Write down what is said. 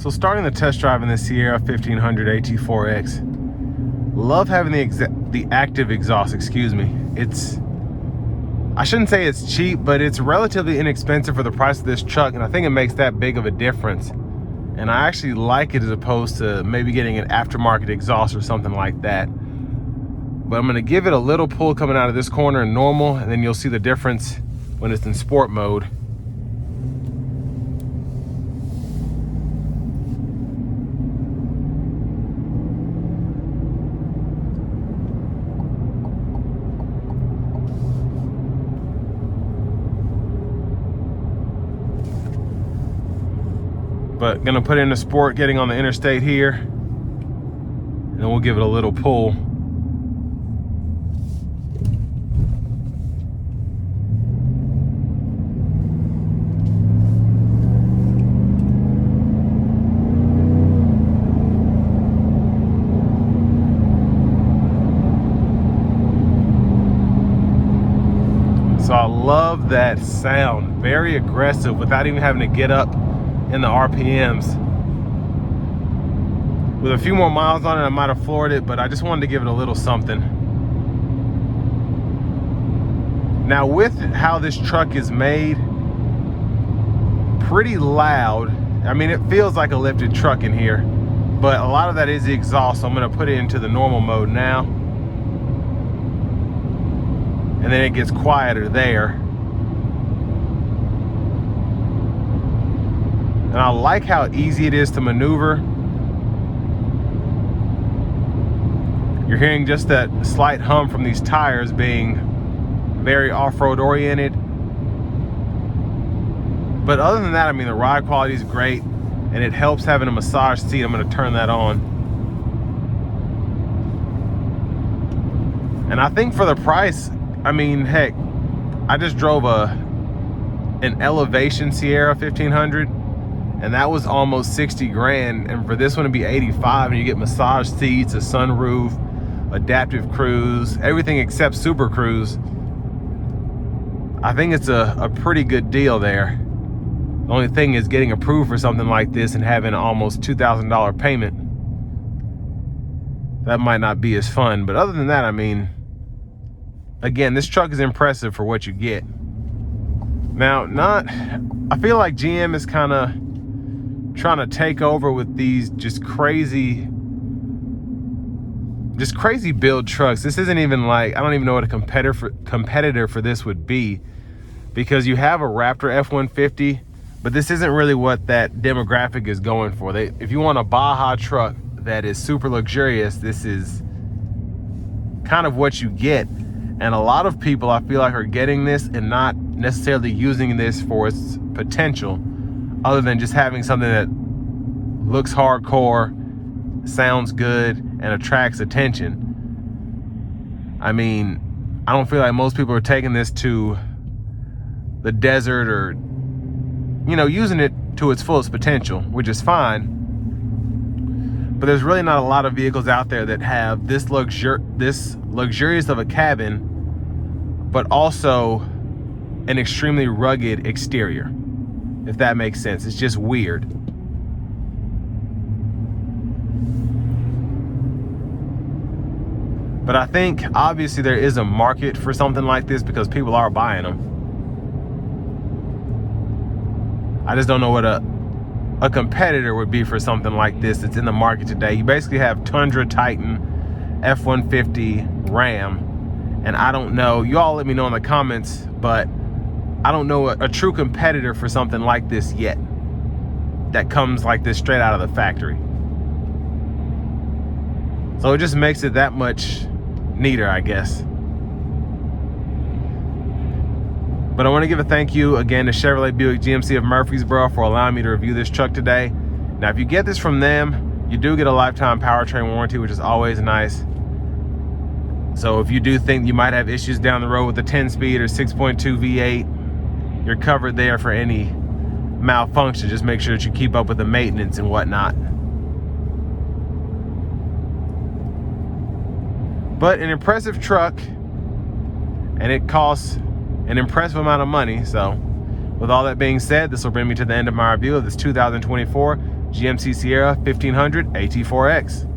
So starting the test drive in the Sierra 1500 AT4X, love having the active exhaust, excuse me. I shouldn't say it's cheap, but it's relatively inexpensive for the price of this truck, and I think it makes that big of a difference. And I actually like it as opposed to maybe getting an aftermarket exhaust or something like that. But I'm gonna give it a little pull coming out of this corner in normal, and then you'll see the difference when it's in sport mode. But gonna put it into sport, getting on the interstate here, and then we'll give it a little pull. So I love that sound, very aggressive without even having to get up in the RPMs. With a few more miles on it, I might have floored it, but I just wanted to give it a little something. Now with how this truck is made, pretty loud. I mean, it feels like a lifted truck in here, but a lot of that is the exhaust, so I'm gonna put it into the normal mode now. And then it gets quieter there. And I like how easy it is to maneuver. You're hearing just that slight hum from these tires being very off-road oriented. But other than that, I mean, the ride quality is great, and it helps having a massage seat. I'm gonna turn that on. And I think for the price, I mean, heck, I just drove an Elevation Sierra 1500, and that was almost 60 grand. And for this one to be 85, and you get massage seats, a sunroof, adaptive cruise, everything except Super Cruise, I think it's a pretty good deal there. The only thing is getting approved for something like this and having an almost $2,000 payment. That might not be as fun, but other than that, I mean, again, this truck is impressive for what you get. Now, I feel like GM is kind of trying to take over with these just crazy build trucks. This isn't even like, I don't even know what a competitor for this would be, because you have a Raptor F-150, but this isn't really what that demographic is going for. If you want a Baja truck that is super luxurious, this is kind of what you get. And a lot of people, I feel like, are getting this and not necessarily using this for its potential, other than just having something that looks hardcore, sounds good, and attracts attention. I mean, I don't feel like most people are taking this to the desert or, you know, using it to its fullest potential, which is fine. But there's really not a lot of vehicles out there that have this luxurious of a cabin, but also an extremely rugged exterior, if that makes sense. It's just weird. But I think obviously there is a market for something like this because people are buying them. I just don't know what a competitor would be for something like this that's in the market today. You basically have Tundra, Titan, F-150, Ram, and I don't know, you all let me know in the comments, but I don't know a true competitor for something like this yet that comes like this straight out of the factory. So it just makes it that much neater, I guess. But I want to give a thank you again to Chevrolet Buick GMC of Murfreesboro for allowing me to review this truck today. Now, if you get this from them, you do get a lifetime powertrain warranty, which is always nice. So if you do think you might have issues down the road with the 10-speed or 6.2 V8, you're covered there for any malfunction. Just make sure that you keep up with the maintenance and whatnot. But an impressive truck, and it costs an impressive amount of money. So with all that being said, this will bring me to the end of my review of this 2024 GMC Sierra 1500 AT4X.